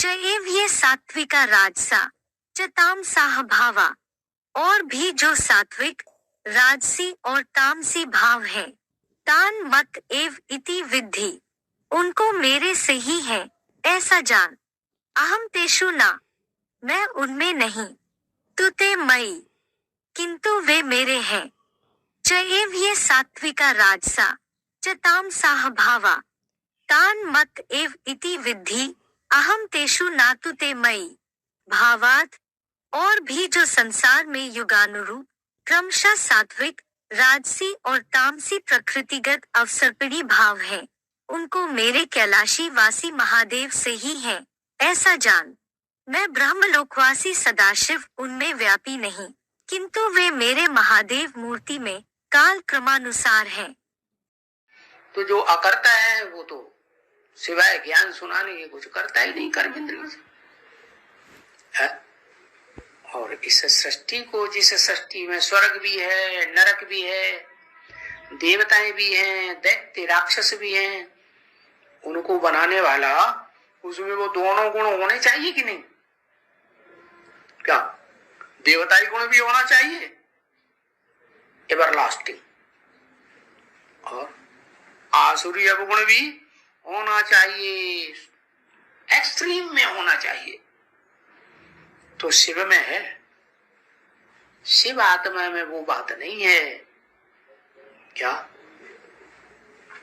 एव ये सात्विका राजसा च तामसाह भावा, और भी जो सात्विक, राजसी और तामसी भाव है, तान मत एव इति विद्धि, उनको मेरे से ही है, ऐसा जान। अहम तेषु ना, मैं उनमें नहीं, तु ते मयि, किंतु वे मेरे हैं। च एव ये सात्विका राजसा च तामसाह भावा, तान मत एव इति विद्धि, अहम तेषु ना तु ते मयि। भावात्, और भी जो संसार में युगानुरूप क्रमशः सात्विक, राजसी और तामसी प्रकृतिगत अवसर्पिणी भाव है, उनको मेरे कैलाशी वासी महादेव से ही है, ऐसा जान। मैं ब्रह्मलोकवासी सदाशिव उनमें व्यापी नहीं, किंतु वे मेरे महादेव मूर्ति में काल क्रमानुसार है। तो जो अकर्ता है वो तो सिवाय ज्ञान सुनाने के कुछ करता ही नहीं कर्म इंद्रियों से है? और इस सृष्टि को, जिस सृष्टि में स्वर्ग भी है, नरक भी है, देवताएं भी हैं, दैत्य राक्षस भी हैं, उनको बनाने वाला, उसमें वो दोनों गुण होने चाहिए कि नहीं? क्या देवताई गुण भी होना चाहिए, एवरलास्टिंग, और आसुरी अवगुण भी होना चाहिए, एक्सट्रीम में होना चाहिए। तो शिव में है, शिव आत्मा में वो बात नहीं है। क्या?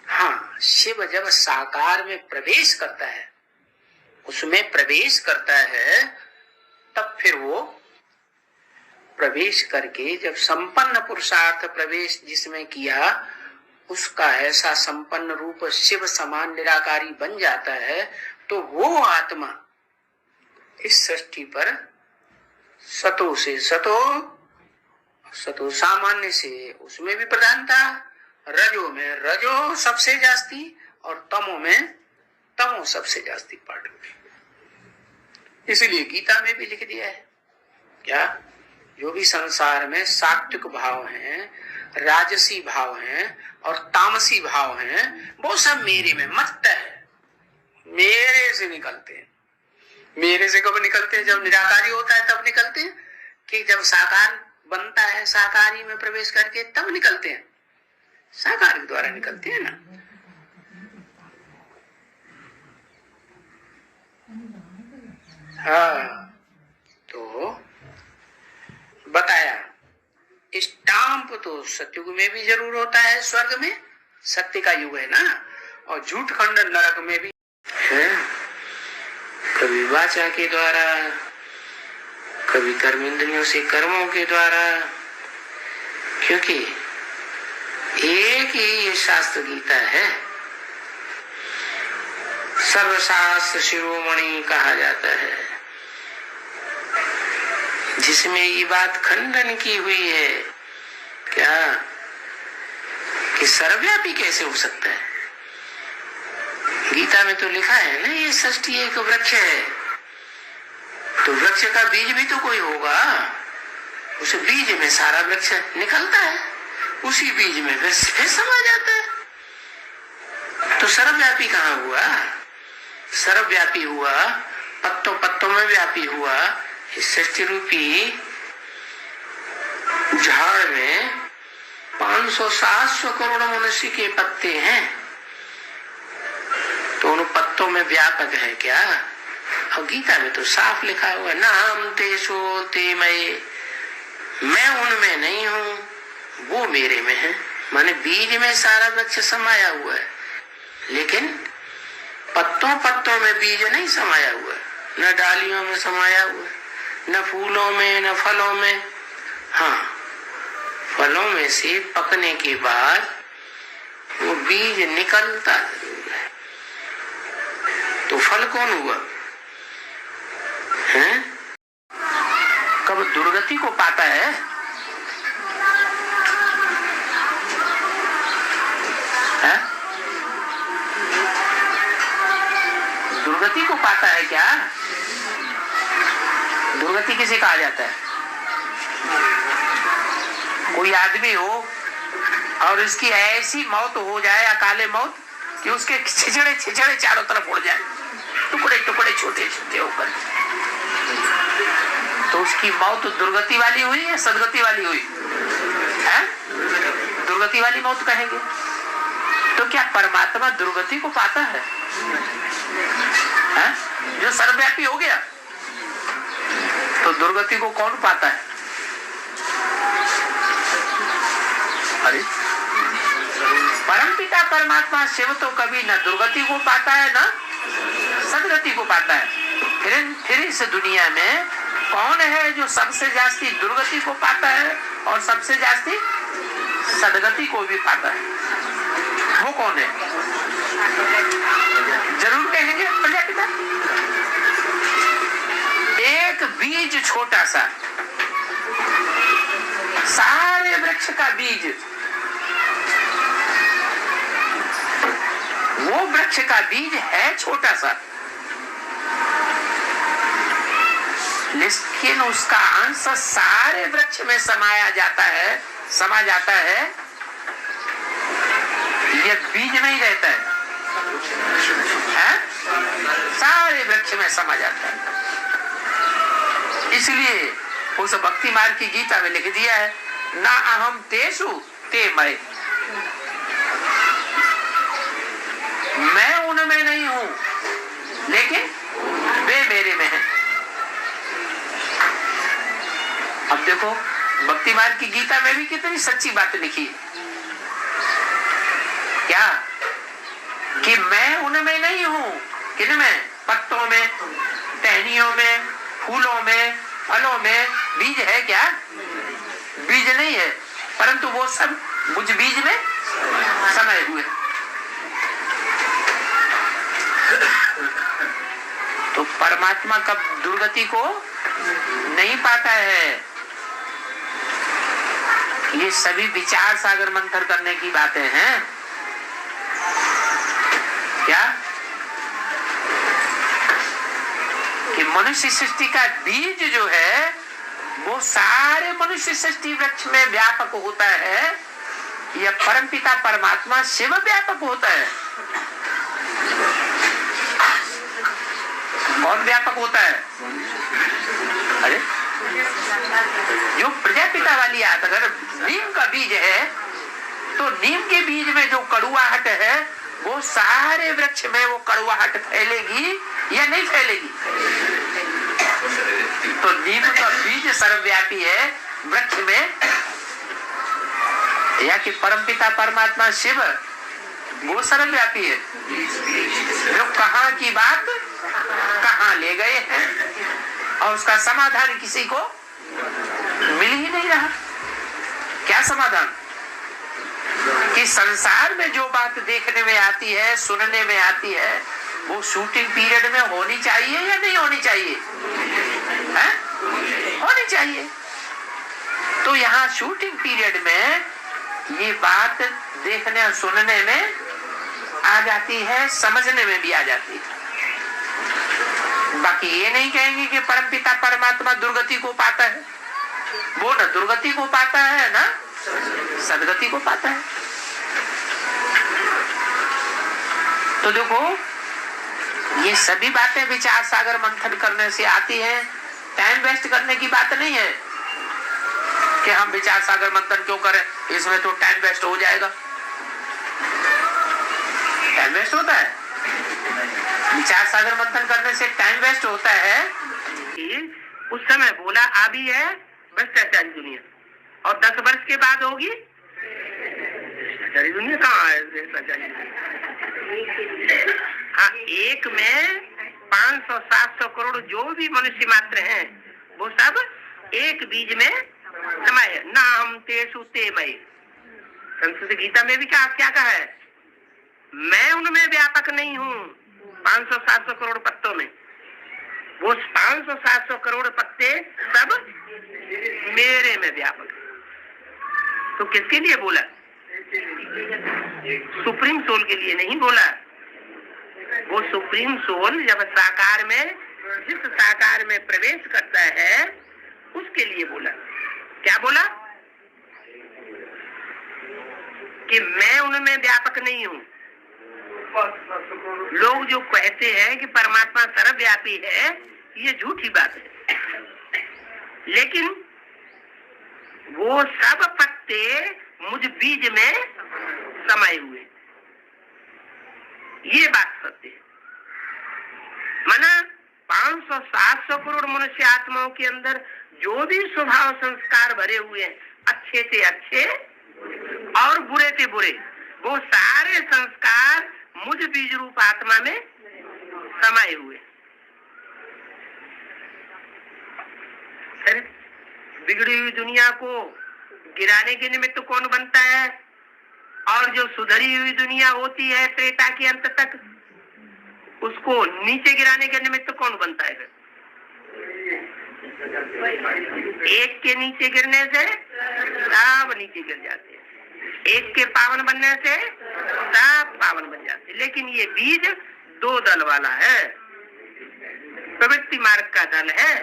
हाँ, शिव जब साकार में प्रवेश करता है, उसमें प्रवेश करता है, तब फिर वो प्रवेश करके जब संपन्न पुरुषार्थ प्रवेश जिसमें किया, उसका ऐसा संपन्न रूप शिव समान निराकारी बन जाता है, तो वो आत्मा इस सृष्टि पर सतो से सतो, सतो सामान्य से उसमें भी प्रधानता, रजो में रजो सबसे जास्ती, और तमो में तमो सबसे जास्ती पार्ट हुई। इसलिए गीता में भी लिख दिया है, क्या? जो भी संसार में सात्विक भाव हैं, राजसी भाव हैं और तामसी भाव हैं, वो सब मेरे में मत है, मेरे से निकलते हैं। मेरे से कब निकलते हैं? जब निराकारी होता है तब निकलते हैं, कि जब साकार बनता है, साकारी में प्रवेश करके तब निकलते हैं, साकार के द्वारा निकलते हैं ना। हाँ, तो बताया स्टाम्प तो सत्युग में भी जरूर होता है, स्वर्ग में सत्य का युग है ना, और झूठ खंडन नरक में भी है, कभी वाचा के द्वारा, कभी कर्म इंद्रियों से कर्मों के द्वारा, क्योंकि एक ही ये शास्त्र गीता है, सर्वशास्त्र शिरोमणि कहा जाता है, जिसमें ये बात खंडन की हुई है, क्या? कि सर्वव्यापी कैसे हो सकता है? गीता में तो लिखा है ना, ये सृष्टि एक वृक्ष है, तो वृक्ष का बीज भी तो कोई होगा, उस बीज में सारा वृक्ष निकलता है, उसी बीज में फिर समा जाता है। तो सर्वव्यापी कहाँ हुआ? सर्वव्यापी हुआ, पत्तों पत्तों में व्यापी हुआ। इस सृष्टि रूपी झाड़ में 500-700 करोड़ मनुष्य के पत्ते हैं, तो उन पत्तों में व्यापक है क्या? और गीता में तो साफ लिखा हुआ है, नाम तेषु ते मये, मैं उनमें नहीं हूं, वो मेरे में है। माने बीज में सारा वृक्ष समाया हुआ है, लेकिन पत्तों पत्तों में बीज नहीं समाया हुआ, न डालियों में समाया हुआ, न फूलों में, न फलों में। हाँ, फलों में से पकने के बाद वो बीज निकलता जरूर है। तो फल कौन हुआ है? कब दुर्गति को पाता है? दुर्गति को पाता है क्या? दुर्गति किसे कहा जाता है? कोई आदमी हो और इसकी ऐसी मौत हो जाए, अकाले मौत, कि उसके छिछड़े छिछड़े चारों तरफ उड़ जाए, टुकड़े टुकड़े छोटे छोटे होकर। तो उसकी मौत दुर्गति वाली हुई या सदगति वाली हुई? है? दुर्गति वाली मौत कहेंगे। तो क्या परमात्मा दुर्गति को पाता है? जो सर्वव्यापी हो गया, तो दुर्गति को कौन पाता है? अरे परमपिता परमात्मा शिव तो कभी न दुर्गति को पाता है न सदगति को पाता है। फिर इस दुनिया में कौन है जो सबसे जास्ती दुर्गति को पाता है और सबसे जास्ती सदगति को भी पाता है? वो कौन है? जरूर कहेंगे प्रजापिता। एक बीज छोटा सा, सारे वृक्ष का बीज, वो वृक्ष का बीज है छोटा सा, लेकिन उसका अंश सारे वृक्ष में समा जाता है। ये बीज नहीं रहता है, सारे वृक्ष में समा जाता है। इसलिए उस भक्ति मार्ग की गीता में लिख दिया है, ना अहम तेषु ते मय, मैं उनमें नहीं हूं लेकिन वे मेरे में हैं। अब देखो भक्ति मार्ग की गीता में भी कितनी सच्ची बात लिखी है। क्या कि मैं उनमें नहीं हूं, किनमें? पत्तों में, टहनियों में, फूलों में, फलों में। बीज है क्या? बीज नहीं है, परंतु वो सब मुझ बीज में समाये हुए। तो परमात्मा कब दुर्गति को नहीं पाता है। ये सभी विचार सागर मंथन करने की बातें हैं। क्या कि मनुष्य सृष्टि का बीज जो है वो सारे मनुष्य सृष्टि वृक्ष में व्यापक होता है, या परमपिता परमात्मा शिव व्यापक होता है? कौन व्यापक होता है? अरे जो प्रजापिता वाली आत, अगर नीम का बीज है तो नीम के बीज में जो कड़ुआहट है वो सारे वृक्ष में वो कड़ुआहट फैलेगी या नहीं फैलेगी? तो नीम का बीज सर्वव्यापी है वृक्ष में, या कि परमपिता परमात्मा शिव वो सर्वव्यापी है? जो कहाँ की बात कहाँ ले गए हैं और उसका समाधान किसी को मिल ही नहीं रहा। क्या समाधान? कि संसार में जो बात देखने में आती है, सुनने में आती है, वो शूटिंग पीरियड में होनी चाहिए या नहीं होनी चाहिए? है? होनी चाहिए। तो यहाँ शूटिंग पीरियड में ये बात देखने और सुनने में आ जाती है, समझने में भी आ जाती है। बाकी ये नहीं कहेंगे कि परमपिता परमात्मा दुर्गति को पाता है। वो न दुर्गति को पाता है ना सदगति को पाता है। तो देखो ये सभी बातें विचार सागर मंथन करने से आती हैं। टाइम वेस्ट करने की बात नहीं है कि हम विचार सागर मंथन क्यों करें, इसमें तो टाइम वेस्ट हो जाएगा। टाइम वेस्ट होता है? विचार सागर मंथन करने से टाइम वेस्ट होता है। उस समय बोला अभी है भ्रष्टाचारी दुनिया, और 10 वर्ष के बाद होगी भ्रष्टाचारी दुनिया। कहाँ है भ्रष्टाचारी? हाँ, एक में 500-700 करोड़ जो भी मनुष्य मात्र हैं वो सब एक बीज में समाये। ना हम तेषु ते मय। संस्कृत गीता में भी क्या कहा है? मैं उनमें व्यापक नहीं हूँ 500-700 करोड़ पत्तों में। वो 500-700 करोड़ पत्ते सब मेरे में व्यापक है। तो किसके लिए बोला? सुप्रीम सोल के लिए नहीं बोला। वो सुप्रीम सोल जब साकार में, जिस साकार में प्रवेश करता है उसके लिए बोला। क्या बोला? कि मैं उनमें व्यापक नहीं हूं लोग जो कहते हैं कि परमात्मा सर्वव्यापी है, ये झूठी बात है। लेकिन वो सब पत्ते मुझ बीज में समाये हुए, ये बात सत्य है। माना 500-700 करोड़ मनुष्य आत्माओं के अंदर जो भी स्वभाव संस्कार भरे हुए हैं, अच्छे से अच्छे और बुरे से बुरे, वो सारे संस्कार मुझ बीज रूप आत्मा में समाये हुए। फिर बिगड़ी हुई दुनिया को गिराने के निमित्त कौन बनता है? और जो सुधरी हुई दुनिया होती है त्रेता के अंत तक, उसको नीचे गिराने के निमित्त कौन बनता है? एक के नीचे गिरने से सब नीचे गिर जाते हैं, एक के पावन बनने से सब पावन बन जाते हैं। लेकिन ये बीज दो दल वाला है, प्रवृत्ति मार्ग का दल है,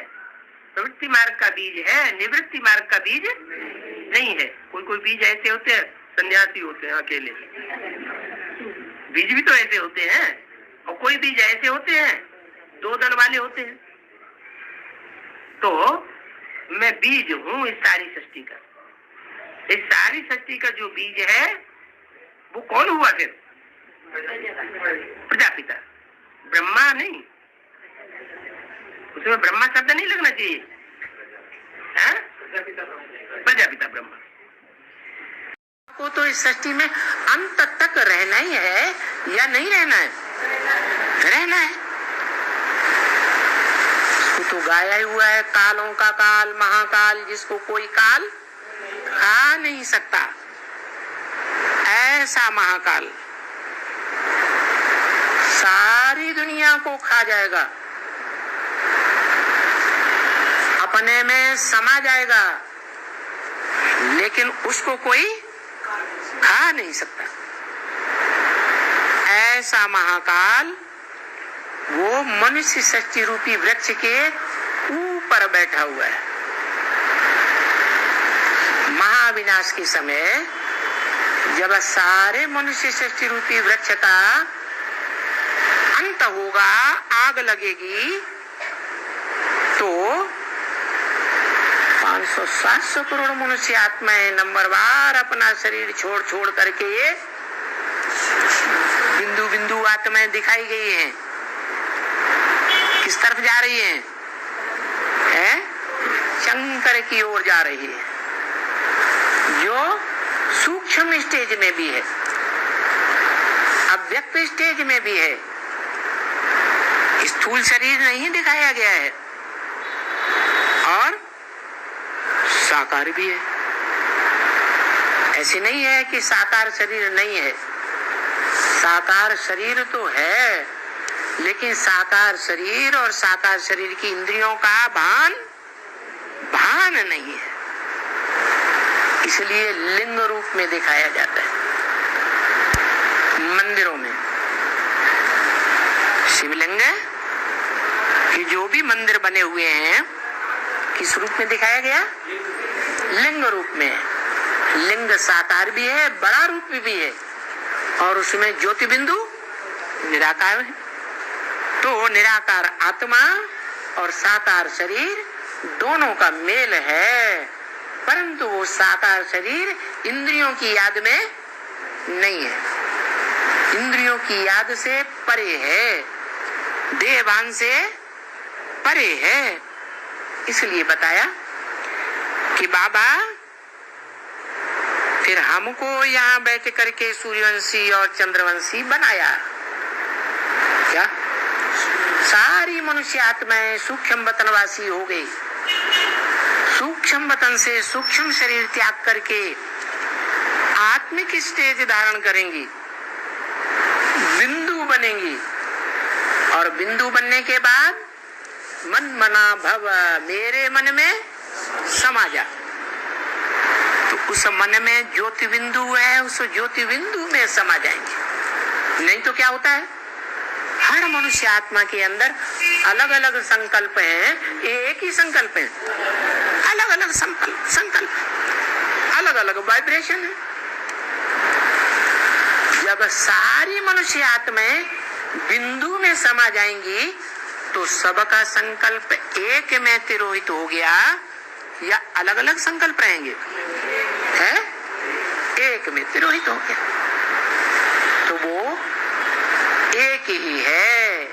प्रवृत्ति मार्ग का बीज है, निवृत्ति मार्ग का बीज नहीं है। कोई कोई बीज ऐसे होते हैं, सन्यासी होते हैं अकेले, बीज भी तो ऐसे होते हैं, और कोई बीज ऐसे होते हैं दो दल वाले होते हैं। तो मैं बीज हूँ इस सारी सृष्टि का। इस सारी सृष्टि का जो बीज है वो कौन हुआ? फिर प्रजापिता, ब्रह्मा नहीं, उसमें ब्रह्मा शब्द नहीं लगना चाहिए, प्रजापिता ब्रह्मा को। तो इस सृष्टि में अंत तक रहना ही है या नहीं रहना है? रहना है। तो गाया हुआ है, कालों का काल महाकाल, जिसको कोई काल खा नहीं सकता, ऐसा महाकाल सारी दुनिया को खा जाएगा, अपने में समा जाएगा, लेकिन उसको कोई खा नहीं सकता। ऐसा महाकाल वो मनुष्य सृष्टि रूपी वृक्ष के ऊपर बैठा हुआ है। महाविनाश के समय जब सारे मनुष्य सृष्टि रूपी वृक्ष का अंत होगा, आग लगेगी, तो 500-700 करोड़ मनुष्य आत्माएं नंबरवार अपना शरीर छोड़ छोड़ करके बिंदु बिंदु आत्माएं दिखाई गई हैं। किस तरफ जा रही हैं? शंकर की ओर जा रही है, जो सूक्ष्म स्टेज में भी है, अव्यक्त स्टेज में भी है। स्थूल शरीर नहीं दिखाया गया है और साकार भी है। ऐसे नहीं है कि साकार शरीर नहीं है, साकार शरीर तो है, लेकिन साकार शरीर और साकार शरीर की इंद्रियों का भान नहीं है, इसलिए लिंग रूप में दिखाया जाता है। मंदिरों में शिवलिंग कि जो भी मंदिर बने हुए हैं, किस रूप में दिखाया गया? लिंग रूप में। लिंग साकार भी है, बड़ा रूप भी है, और उसमें ज्योति बिंदु निराकार है। तो निराकार आत्मा और साकार शरीर दोनों का मेल है, परंतु वो साकार शरीर इंद्रियों की याद में नहीं है, इंद्रियों की याद से परे है, देहभान से परे है। इसलिए बताया कि बाबा फिर हमको यहाँ बैठ करके सूर्यवंशी और चंद्रवंशी बनाया। क्या सारी मनुष्य आत्माएं सूक्ष्म वतनवासी हो गई, सूक्ष्म वतन से सूक्ष्म शरीर त्याग करके आत्मिक स्टेज धारण करेंगी, बिंदु बनेंगी, और बिंदु बनने के बाद मन मना भव, मेरे मन में समा जा। तो उस मन में ज्योति बिंदु है, उस ज्योति बिंदु में समा जाएंगे। नहीं तो क्या होता है, हर मनुष्य आत्मा के अंदर अलग अलग संकल्प हैं, एक ही संकल्प है, अलग अलग संकल्प, अलग अलग वाइब्रेशन है। जब जब सारी मनुष्य आत्माएं बिंदु में समा जाएंगी तो सबका संकल्प एक में तिरोहित हो गया या अलग अलग संकल्प रहेंगे? है एक में तिरोहित हो गया, तो वो एक ही है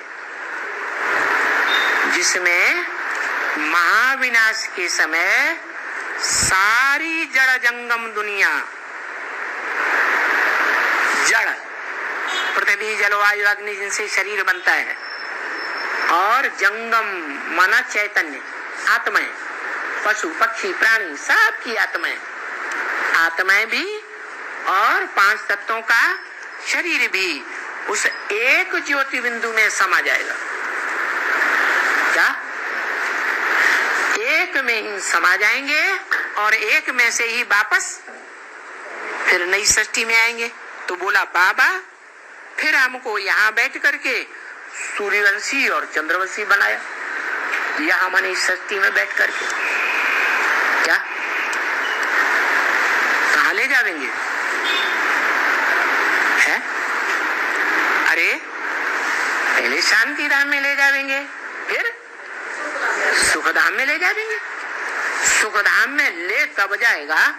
जिसमें महाविनाश के समय सारी जड़ जंगम दुनिया, जड़ पृथ्वी जलवायु अग्नि जिनसे शरीर बनता है, और जंगम माना चैतन्य आत्माएं, पशु पक्षी प्राणी सबकी आत्माएं भी और 5 तत्वों का शरीर भी उस एक ज्योति बिंदु में समा जाएगा। क्या एक में ही समा जाएंगे और एक में से ही वापस फिर नई सृष्टि में आएंगे। तो बोला बाबा फिर हमको यहाँ बैठ करके सूर्यवंशी और चंद्रवंशी बनाया, यहाँ मैंने इस सृष्टि में बैठ करके क्या कहाँ ले जाएंगे? है अरे पहले शांति धाम में ले जाएंगे, फिर सुखधाम में ले जाएंगे। सुखधाम में ले तब जाएगा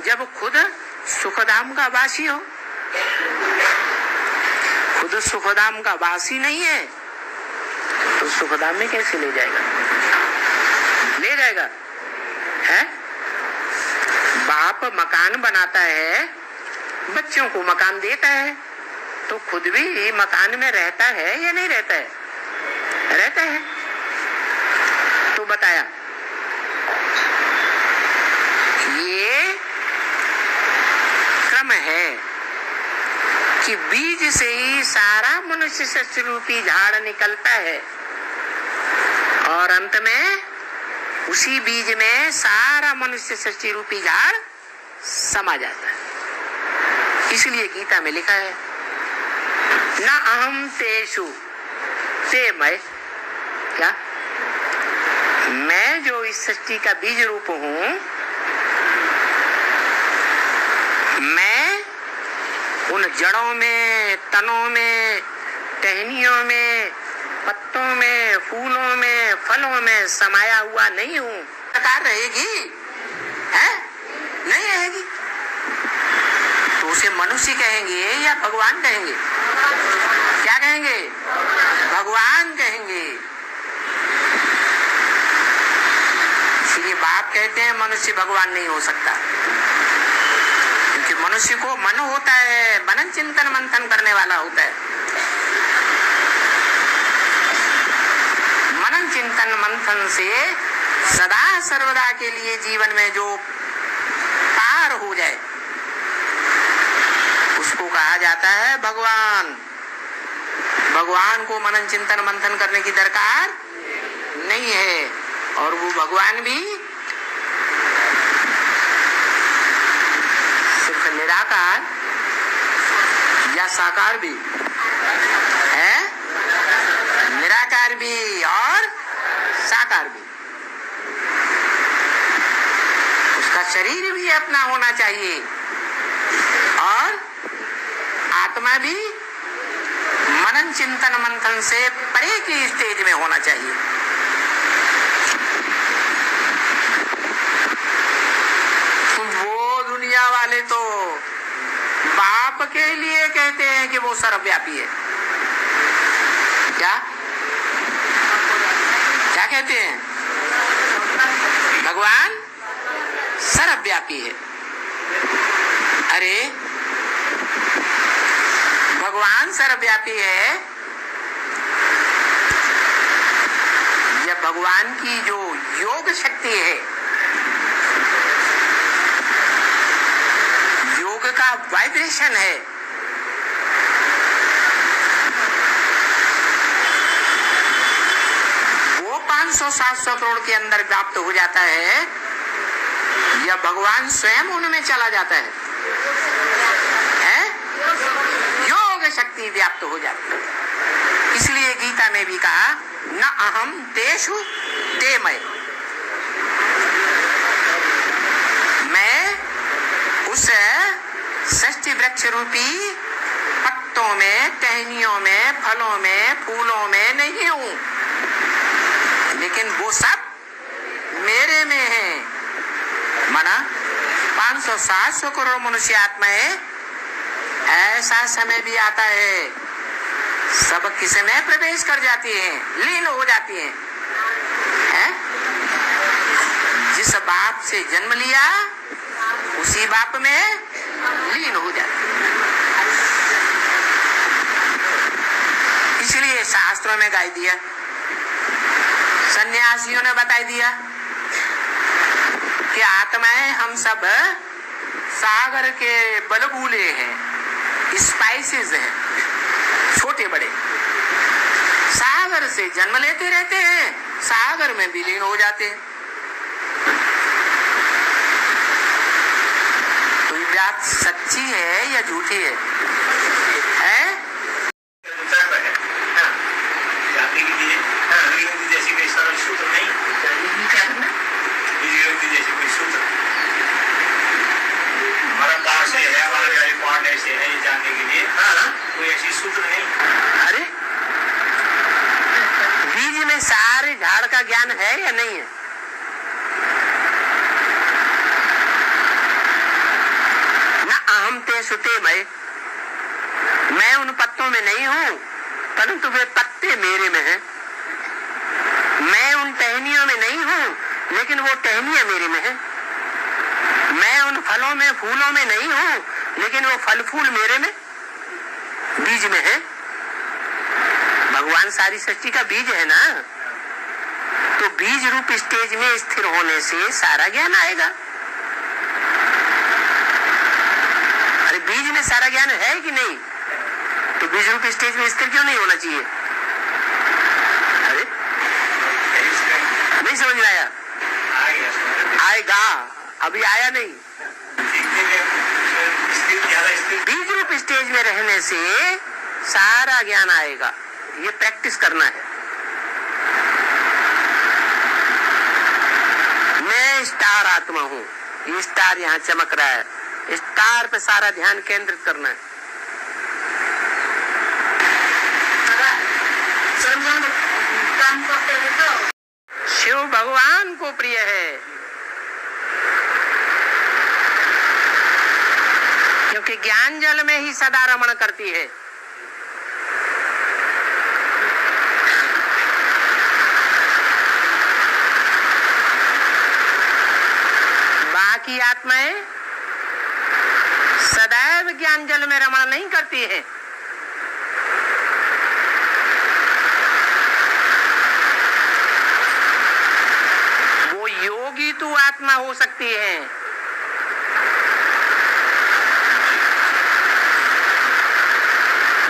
जब खुद सुखधाम का वासी हो। खुद सुखधाम का वासी नहीं है तो सुखधाम में कैसे ले जाएगा? ले जाएगा है? बाप मकान बनाता है, बच्चों को मकान देता है, तो खुद भी मकान में रहता है या नहीं रहता है? रहता है। तो बताया ये क्रम है कि बीज से ही सारा मनुष्य सृष्टि रूपी झाड़ निकलता है और अंत में उसी बीज में सारा मनुष्य सृष्टि रूपी झाड़ समा जाता है। इसलिए गीता में लिखा है न अहम तेषु ते मैं, क्या मैं जो इस सृष्टि का बीज रूप हूं, मैं उन जड़ों में, तनों में, टहनियों में, पत्तों में, फूलों में, फलों में समाया हुआ नहीं हूँ। प्रकार रहेगी है? नहीं रहेगी। तो उसे मनुष्य कहेंगे या भगवान कहेंगे? क्या कहेंगे? भगवान कहेंगे। इसलिए बाप कहते हैं मनुष्य भगवान नहीं हो सकता, क्योंकि मनुष्य को मन होता है, मनन चिंतन मंथन करने वाला होता है। मनन चिंतन मंथन से सदा सर्वदा के लिए जीवन में जो पार हो जाए उसको कहा जाता है भगवान। भगवान को मनन चिंतन मंथन करने की दरकार नहीं है, और वो भगवान भी सिर्फ निराकार या साकार भी है, निराकार भी और साकार भी। उसका शरीर भी अपना होना चाहिए और आत्मा भी मनन चिंतन मंथन से परे की स्टेज में होना चाहिए। वो दुनिया वाले तो बाप के लिए कहते हैं कि वो सर्वव्यापी है। क्या क्या कहते हैं? भगवान सर्वव्यापी है। अरे भगवान सर्वव्यापी है, जब भगवान की जो योग शक्ति है, योग का वाइब्रेशन है, वो 500-700 करोड़ के अंदर व्याप्त हो जाता है या भगवान स्वयं उनमें चला जाता है? योग शक्ति व्याप्त हो जाती है। इसलिए गीता में भी कहा न अहम तेषु ते मैं उस षष्ठी वृक्ष रूपी पत्तों में, टहनियों में, फलों में, फूलों में नहीं हूं, लेकिन वो सब मेरे में है। माना 500-700 करोड़ मनुष्य आत्माएं, ऐसा समय भी आता है सब किसमें प्रवेश कर जाती हैं, लीन हो जाती हैं, है? जिस बाप से जन्म लिया उसी बाप में लीन हो जाती है। इसलिए शास्त्रों में गाई दिया, सन्यासियों ने बताई दिया कि आत्माएं हम सब सागर के बलबूले हैं, स्पाइसेस हैं, छोटे बड़े, सागर से जन्म लेते रहते हैं, सागर में विलीन हो जाते हैं। तो ये बात सच्ची है या झूठी है? जानने के लिए जैसी कोई सरल सूत्र नहीं, जैसे कोई सूत्र हमारा कहाँ से है, हमारा रिकॉर्ड ऐसे है, ये जानने के लिए कोई ऐसी सूत्र नहीं। अरे बीज में सारे झाड़ का ज्ञान है या नहीं है? ना अहम ते सुते मैं उन पत्तों में नहीं हूं, परंतु वे पत्ते मेरे में हैं। मैं उन टहनियों में नहीं हूं, लेकिन वो टहनियां मेरे में हैं। मैं उन फलों में, फूलों में नहीं हूं, लेकिन वो फल फूल मेरे में, बीज में है। भगवान सारी सृष्टि का बीज है ना, तो बीज रूप स्टेज में स्थिर होने से सारा ज्ञान आएगा। अरे बीज में सारा ज्ञान है कि नहीं? तो बीज रूप स्टेज में स्थिर क्यों नहीं होना चाहिए? अरे नहीं समझ में आया? आएगा, अभी आया नहीं। बीज रूप स्टेज में रहने से सारा ज्ञान आएगा, ये प्रैक्टिस करना है। मैं स्टार आत्मा हूँ, ये स्टार यहाँ चमक रहा है, स्टार पे सारा ध्यान केंद्रित करना है। शिव भगवान को प्रिय है, क्योंकि ज्ञान जल में ही सदा रमण करती है। बाकी आत्माएं सदैव ज्ञान जल में रमण नहीं करती है। वो योगी तू आत्मा हो सकती है,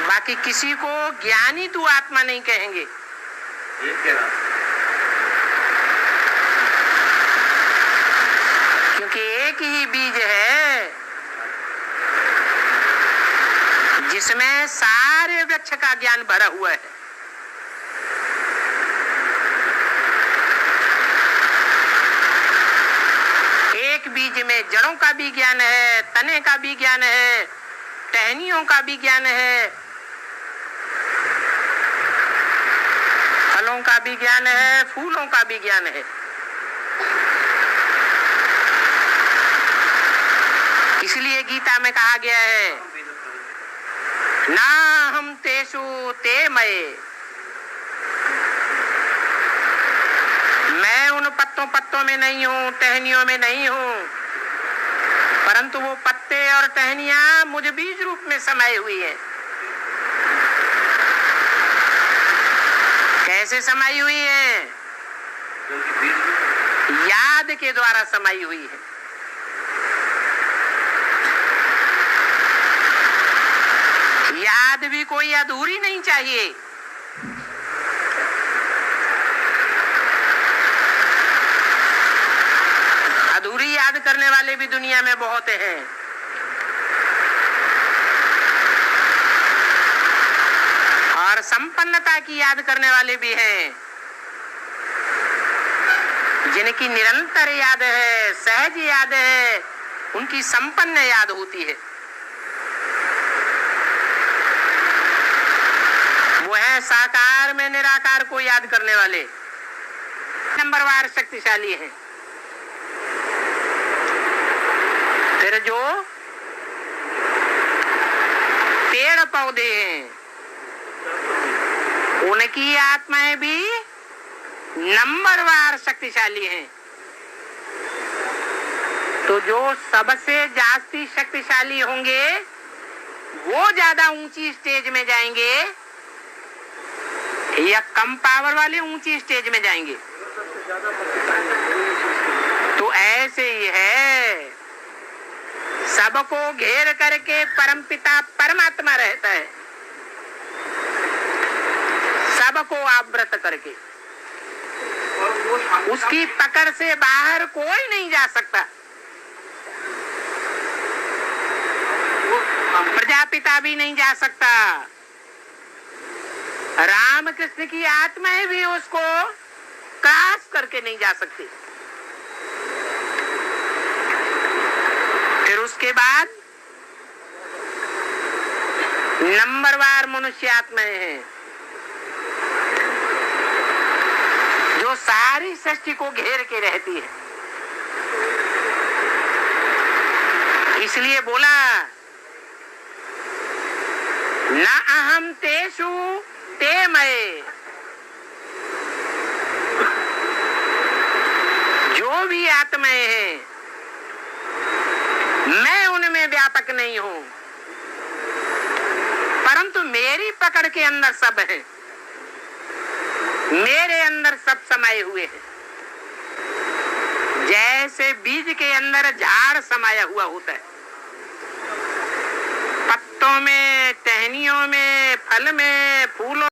बाकी किसी को ज्ञानी तू आत्मा नहीं कहेंगे। क्योंकि एक ही बीज है जिसमें सारे वृक्ष का ज्ञान भरा हुआ है। एक बीज में जड़ों का भी ज्ञान है, तने का भी ज्ञान है, टहनियों का भी ज्ञान है, फलों का भी ज्ञान है, फूलों का भी ज्ञान है। इसलिए गीता में कहा गया है, ना हम तेषु ते मये, मैं उन पत्तों में नहीं हूँ, टहनियों में नहीं हूँ, परंतु वो पत्ते और टहनियां मुझ बीज रूप में समाई हुई है। कैसे समाई हुई है? याद के द्वारा समाई हुई है। याद भी कोई अधूरी नहीं चाहिए। अधूरी याद करने वाले भी दुनिया में बहुत हैं। और संपन्नता की याद करने वाले भी हैं, जिनकी निरंतर याद है, सहज याद है, उनकी संपन्न याद होती है। है साकार में निराकार को याद करने वाले नंबरवार शक्तिशाली हैं। फिर जो पेड़ पौधे हैं उनकी आत्माएं भी नंबरवार शक्तिशाली हैं। तो जो सबसे जास्ती शक्तिशाली होंगे वो ज्यादा ऊंची स्टेज में जाएंगे या कम पावर वाले ऊंची स्टेज में जाएंगे। तो ऐसे ही है, सबको घेर करके परमपिता परमात्मा रहता है, सबको आवृत करके। उसकी पकड़ से बाहर कोई नहीं जा सकता। प्रजापिता भी नहीं जा सकता, राम कृष्ण की आत्माएं भी उसको क्रॉस करके नहीं जा सकती। फिर उसके बाद नंबरवार मनुष्य आत्माएं हैं जो सारी सृष्टि को घेर के रहती है। इसलिए बोला न अहम तेषु ते मये, जो भी आत्माएं हैं मैं उनमें व्यापक नहीं हूं, परंतु मेरी पकड़ के अंदर सब है, मेरे अंदर सब समाये हुए हैं। जैसे बीज के अंदर झाड़ समाया हुआ होता है, पत्तों में, टहनियों में, फल में, फूलों